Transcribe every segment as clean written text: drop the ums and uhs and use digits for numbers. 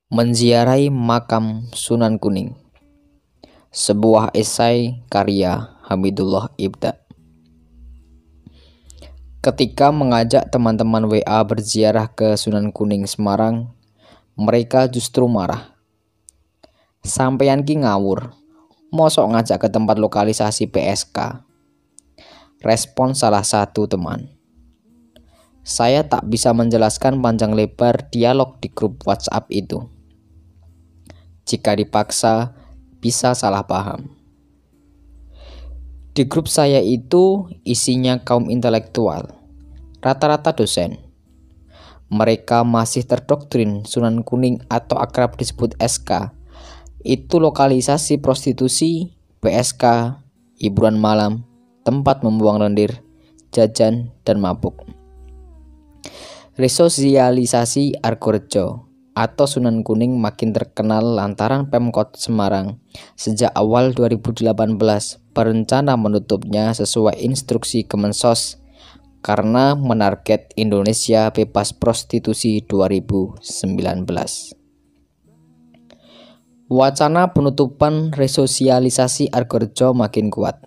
Menziarahi Makam Sunan Kuning, sebuah esai karya Hamidullah Ibda. Ketika mengajak teman-teman WA berziarah ke Sunan Kuning Semarang, mereka justru marah. Sampeyan ki ngawur, mosok ngajak ke tempat lokalisasi PSK. Respon salah satu teman. Saya tak bisa menjelaskan panjang lebar dialog di grup WhatsApp itu. Jika dipaksa, bisa salah paham. Di grup saya itu isinya kaum intelektual, rata-rata dosen. Mereka masih terdoktrin Sunan Kuning atau akrab disebut SK. Itu lokalisasi prostitusi, PSK, hiburan malam, tempat membuang lendir, jajan, dan mabuk. Resosialisasi Argorejo atau Sunan Kuning makin terkenal lantaran Pemkot Semarang sejak awal 2018 berencana menutupnya sesuai instruksi Kemensos karena menarget Indonesia bebas prostitusi 2019. Wacana penutupan resosialisasi Argorejo makin kuat.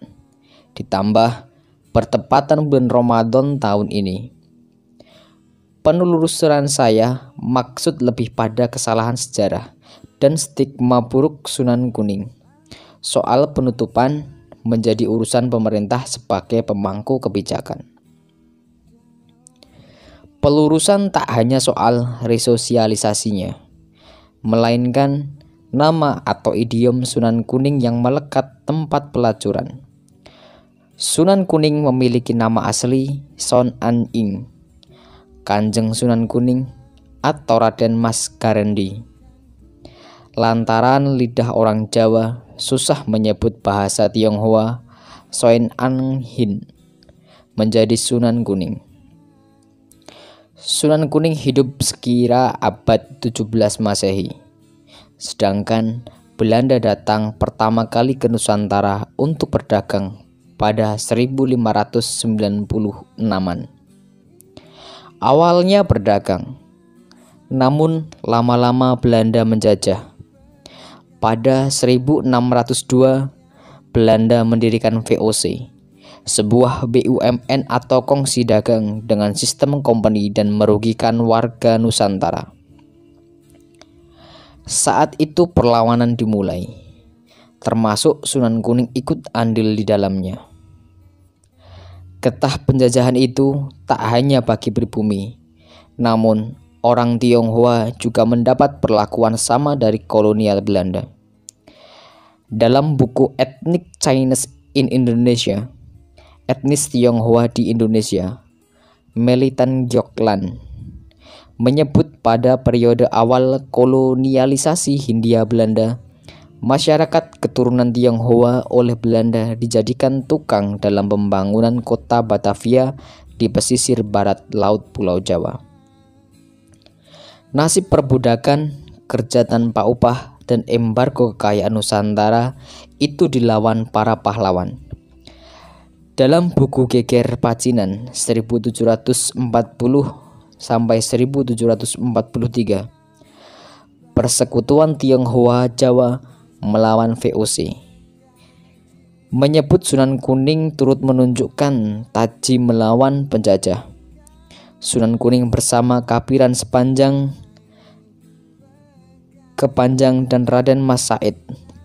Ditambah bertepatan bulan Ramadan tahun ini. Penelusuran saya maksud lebih pada kesalahan sejarah dan stigma buruk Sunan Kuning. Soal penutupan menjadi urusan pemerintah sebagai pemangku kebijakan. Pelurusan tak hanya soal resosialisasinya, melainkan nama atau idiom Sunan Kuning yang melekat tempat pelacuran. Sunan Kuning memiliki nama asli Son An Ing, Kanjeng Sunan Kuning atau Raden Mas Garendi. Lantaran lidah orang Jawa susah menyebut bahasa Tionghoa, Soen An Hin menjadi Sunan Kuning. Sunan Kuning hidup sekira abad 17 Masehi. Sedangkan Belanda datang pertama kali ke Nusantara untuk berdagang pada 1596-an. Awalnya berdagang, namun lama-lama Belanda menjajah. Pada 1602, Belanda mendirikan VOC, sebuah BUMN atau kongsi dagang dengan sistem company dan merugikan warga Nusantara. Saat itu perlawanan dimulai, termasuk Sunan Kuning ikut andil di dalamnya. Getah penjajahan itu tak hanya bagi pribumi, namun orang Tionghoa juga mendapat perlakuan sama dari kolonial Belanda. Dalam buku Ethnic Chinese in Indonesia, Etnis Tionghoa di Indonesia, Melitan Gyoklan menyebut pada periode awal kolonialisasi Hindia Belanda, masyarakat keturunan Tionghoa oleh Belanda dijadikan tukang dalam pembangunan kota Batavia di pesisir barat Laut Pulau Jawa. Nasib perbudakan, kerja tanpa upah, dan embargo kekayaan Nusantara itu dilawan para pahlawan. Dalam buku Geger Pacinan 1740 sampai 1743, Persekutuan Tionghoa Jawa melawan VOC, menyebut Sunan Kuning turut menunjukkan taji melawan penjajah. Sunan Kuning bersama Kapiran Kepanjang dan Raden Mas Said,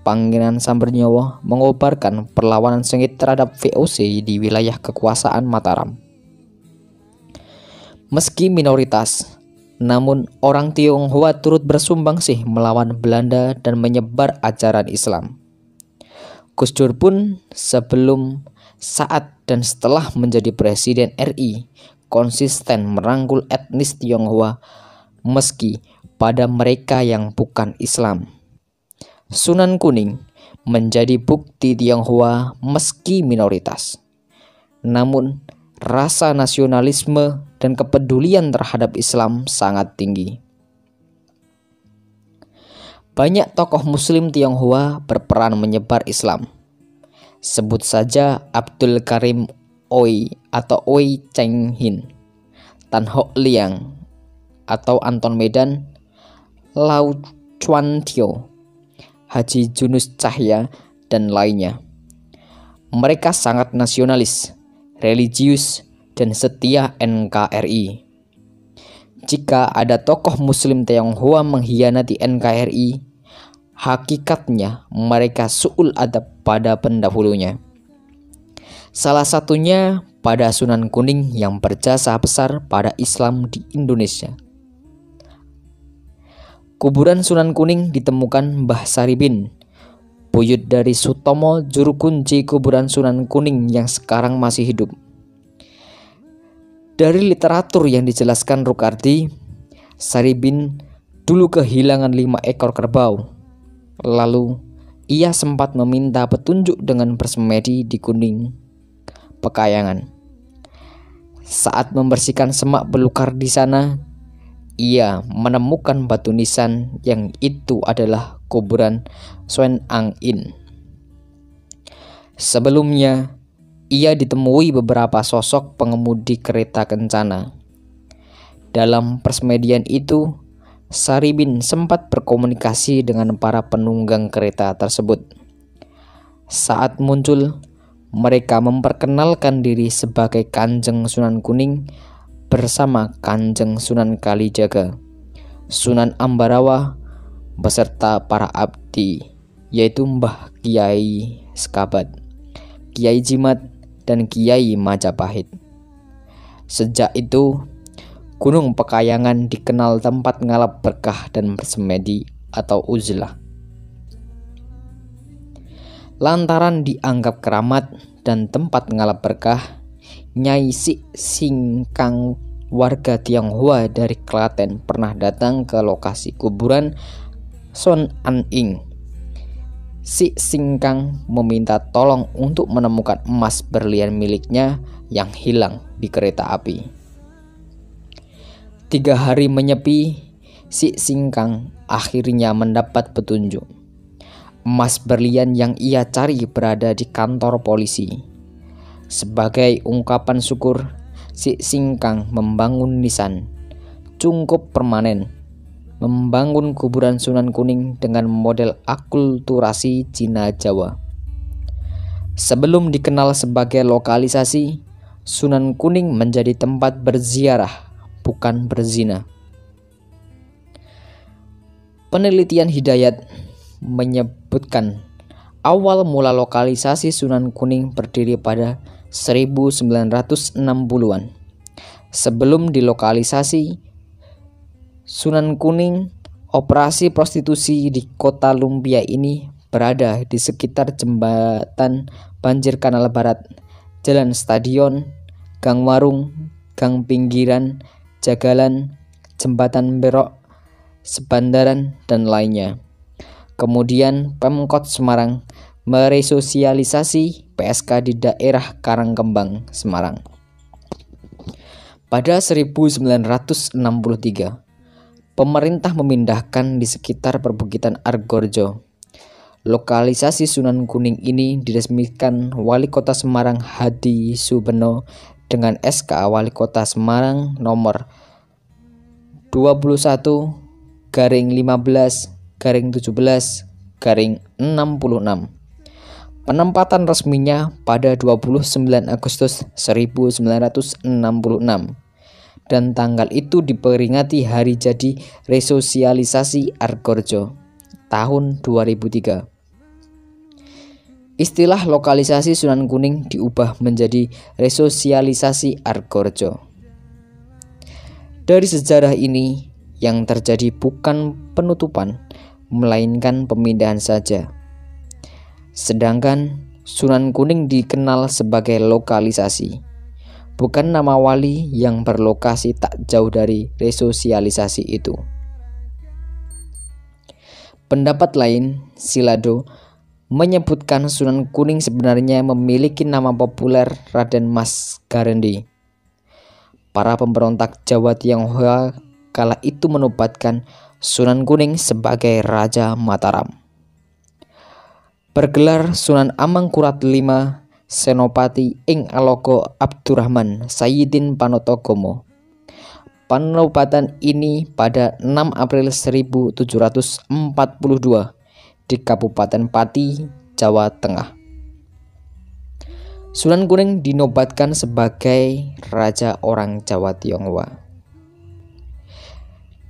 Pangeran Sambernyowo, mengobarkan perlawanan sengit terhadap VOC di wilayah kekuasaan Mataram. Meski minoritas, namun orang Tionghoa turut bersumbangsi melawan Belanda dan menyebar ajaran Islam. Gus Dur pun sebelum, saat, dan setelah menjadi Presiden RI konsisten merangkul etnis Tionghoa meski pada mereka yang bukan Islam. Sunan Kuning menjadi bukti Tionghoa meski minoritas. Namun rasa nasionalisme dan kepedulian terhadap Islam sangat tinggi. Banyak tokoh Muslim Tionghoa berperan menyebar Islam. Sebut saja Abdul Karim Oi atau Oi Cheng Hin, Tan Hock Liang atau Anton Medan, Lau Chuan Tio, Haji Junus Cahya, dan lainnya. Mereka sangat nasionalis, religius, dan setia NKRI. Jika ada tokoh Muslim Tionghoa mengkhianati NKRI, hakikatnya mereka su'ul adab pada pendahulunya. Salah satunya pada Sunan Kuning yang berjasa besar pada Islam di Indonesia. Kuburan Sunan Kuning ditemukan Mbah Saribin, buyut dari Sutomo, juru kunci kuburan Sunan Kuning yang sekarang masih hidup. Dari literatur yang dijelaskan Rukardi, Saribin dulu kehilangan 5 ekor kerbau. Lalu ia sempat meminta petunjuk dengan bersemedi di Kuning Pekayangan. Saat membersihkan semak belukar di sana, ia menemukan batu nisan yang itu adalah kuburan Suen Ang In. Sebelumnya, ia ditemui beberapa sosok pengemudi kereta kencana. Dalam persemedian itu, Saribin sempat berkomunikasi dengan para penunggang kereta tersebut. Saat muncul, mereka memperkenalkan diri sebagai Kanjeng Sunan Kuning bersama Kanjeng Sunan Kalijaga, Sunan Ambarawa, beserta para abdi, yaitu Mbah Kiai Sekabat, Kiai Jimat, dan Kiai Majapahit. Sejak itu, Gunung Pekayangan dikenal tempat ngalap berkah dan bersemedi atau uzlah. Lantaran dianggap keramat dan tempat ngalap berkah, Nyai Si Singkang, warga Tionghoa dari Klaten, pernah datang ke lokasi kuburan Son An Ing. Si Singkang meminta tolong untuk menemukan emas berlian miliknya yang hilang di kereta api. 3 hari menyepi, Si Singkang akhirnya mendapat petunjuk. Emas berlian yang ia cari berada di kantor polisi. Sebagai ungkapan syukur, Si Singkang membangun nisan cungkup permanen, membangun kuburan Sunan Kuning dengan model akulturasi Cina Jawa. Sebelum dikenal sebagai lokalisasi, Sunan Kuning menjadi tempat berziarah, bukan berzina. Penelitian Hidayat menyebutkan awal mula lokalisasi Sunan Kuning berdiri pada 1960-an. Sebelum dilokalisasi Sunan Kuning, operasi prostitusi di kota Lumpia ini berada di sekitar jembatan Banjir Kanal Barat, Jalan Stadion, Gang Warung, Gang Pinggiran, Jagalan, Jembatan Berok, Sebandaran, dan lainnya. Kemudian Pemkot Semarang meresosialisasi PSK di daerah Karangkembang, Semarang. Pada 1963, pemerintah memindahkan di sekitar perbukitan Argorjo. Lokalisasi Sunan Kuning ini diresmikan Wali Kota Semarang Hadi Subeno dengan SK Wali Kota Semarang nomor 21/15/17/66. Penempatan resminya pada 29 Agustus 1966. Dan tanggal itu diperingati hari jadi resosialisasi Argorjo tahun 2003. Istilah lokalisasi Sunan Kuning diubah menjadi resosialisasi Argorjo. Dari sejarah ini yang terjadi bukan penutupan, melainkan pemindahan saja. Sedangkan Sunan Kuning dikenal sebagai lokalisasi, bukan nama wali yang berlokasi tak jauh dari resosialisasi itu. Pendapat lain, Silado, menyebutkan Sunan Kuning sebenarnya memiliki nama populer Raden Mas Garendi. Para pemberontak Jawa Tionghoa kala itu menobatkan Sunan Kuning sebagai Raja Mataram. Bergelar Sunan Amangkurat V Senopati ing Alogo Abdurrahman Sayyidin Panotogomo. Penobatan ini pada 6 April 1742 di Kabupaten Pati, Jawa Tengah. Sunan Kuning dinobatkan sebagai Raja Orang Jawa Tionghoa.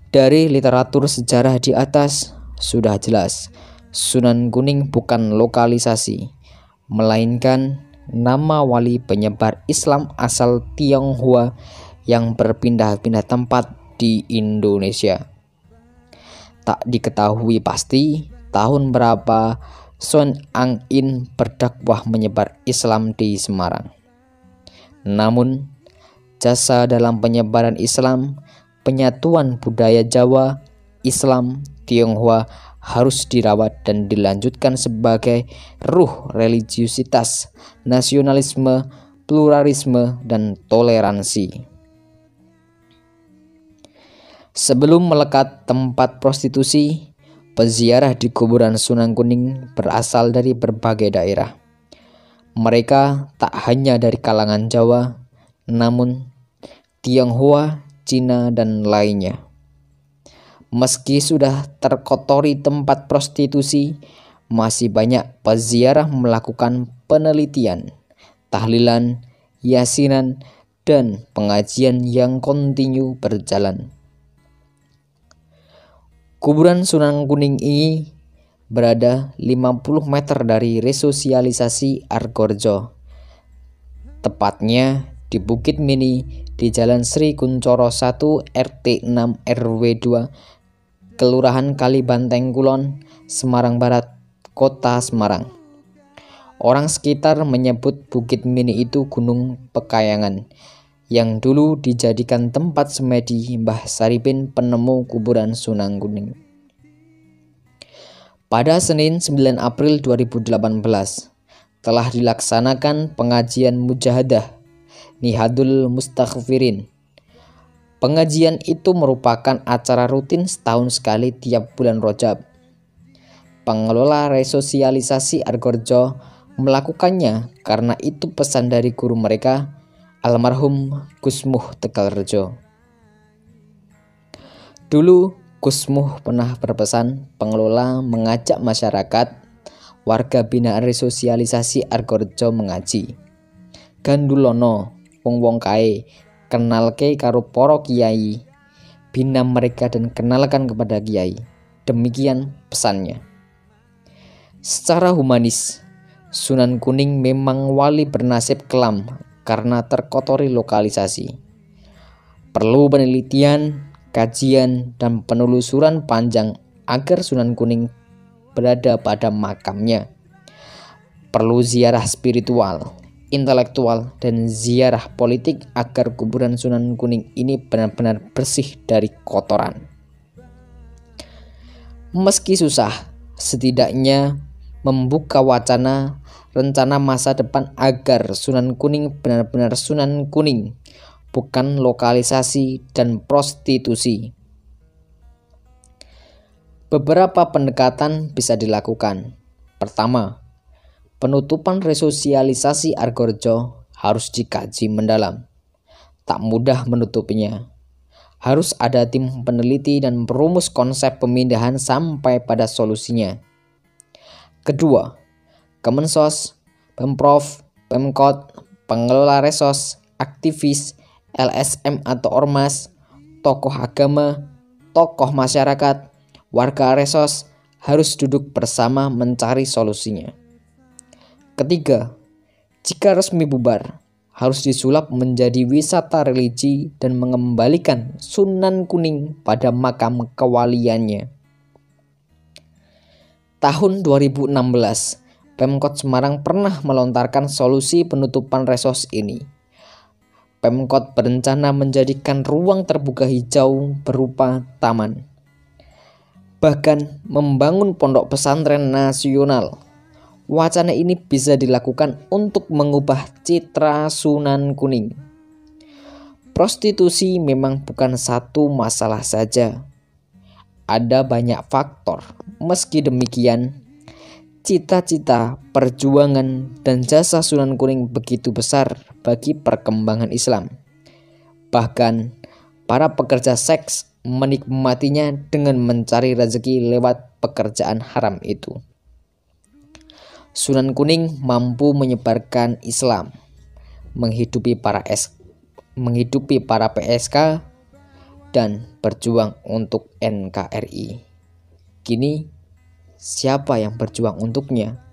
Dari literatur sejarah di atas sudah jelas, Sunan Kuning bukan lokalisasi, melainkan nama wali penyebar Islam asal Tionghoa yang berpindah-pindah tempat di Indonesia. Tak diketahui pasti tahun berapa Sun Ang-in berdakwah menyebar Islam di Semarang. Namun, jasa dalam penyebaran Islam, penyatuan budaya Jawa, Islam, Tionghoa harus dirawat dan dilanjutkan sebagai ruh religiusitas, nasionalisme, pluralisme, dan toleransi. Sebelum melekat tempat prostitusi, peziarah di kuburan Sunan Kuning berasal dari berbagai daerah. Mereka tak hanya dari kalangan Jawa, namun Tionghoa, Cina, dan lainnya. Meski sudah terkotori tempat prostitusi, masih banyak peziarah melakukan penelitian, tahlilan, yasinan, dan pengajian yang kontinu berjalan. Kuburan Sunan Kuning ini berada 50 meter dari resosialisasi Argorjo, tepatnya di Bukit Mini di Jalan Sri Kuncoro 1 RT 6 RW 2 Kelurahan Kalibanteng Kulon, Semarang Barat, Kota Semarang. Orang sekitar menyebut Bukit Mini itu Gunung Pekayangan, yang dulu dijadikan tempat semedi Mbah Saripin penemu kuburan Sunan Kuning. Pada Senin 9 April 2018 telah dilaksanakan pengajian mujahadah Nihadul Mustaghfirin. Pengajian itu merupakan acara rutin setahun sekali tiap bulan Rajab. Pengelola resosialisasi Argorjo melakukannya karena itu pesan dari guru mereka, almarhum Gusmuh Tegalrejo. Dulu Gusmuh pernah berpesan pengelola mengajak masyarakat warga binaan resosialisasi Argorjo mengaji. Gandulono wong kae kenalke karo para kiai, bina mereka dan kenalkan kepada kiai. Demikian pesannya. Secara humanis, Sunan Kuning memang wali bernasib kelam karena terkotori lokalisasi. Perlu penelitian, kajian, dan penelusuran panjang agar Sunan Kuning berada pada makamnya. Perlu ziarah spiritual, intelektual, dan ziarah politik agar kuburan Sunan Kuning ini benar-benar bersih dari kotoran. Meski susah, setidaknya membuka wacana rencana masa depan agar Sunan Kuning benar-benar Sunan Kuning, bukan lokalisasi dan prostitusi. Beberapa pendekatan bisa dilakukan. Pertama, penutupan resosialisasi Argorjo harus dikaji mendalam. Tak mudah menutupinya. Harus ada tim peneliti dan perumus konsep pemindahan sampai pada solusinya. Kedua, Kemensos, Pemprov, Pemkot, pengelola resos, aktivis, LSM atau ormas, tokoh agama, tokoh masyarakat, warga resos harus duduk bersama mencari solusinya. Ketiga, jika resmi bubar, harus disulap menjadi wisata religi dan mengembalikan Sunan Kuning pada makam kewaliannya. Tahun 2016, Pemkot Semarang pernah melontarkan solusi penutupan resos ini. Pemkot berencana menjadikan ruang terbuka hijau berupa taman. Bahkan membangun pondok pesantren nasional. Wacana ini bisa dilakukan untuk mengubah citra Sunan Kuning. Prostitusi memang bukan satu masalah saja. Ada banyak faktor. Meski demikian, cita-cita, perjuangan, dan jasa Sunan Kuning begitu besar bagi perkembangan Islam. Bahkan, Para pekerja seks menikmatinya dengan mencari rezeki lewat pekerjaan haram itu. Sunan Kuning mampu menyebarkan Islam, menghidupi para PSK, dan berjuang untuk NKRI. Kini, siapa yang berjuang untuknya?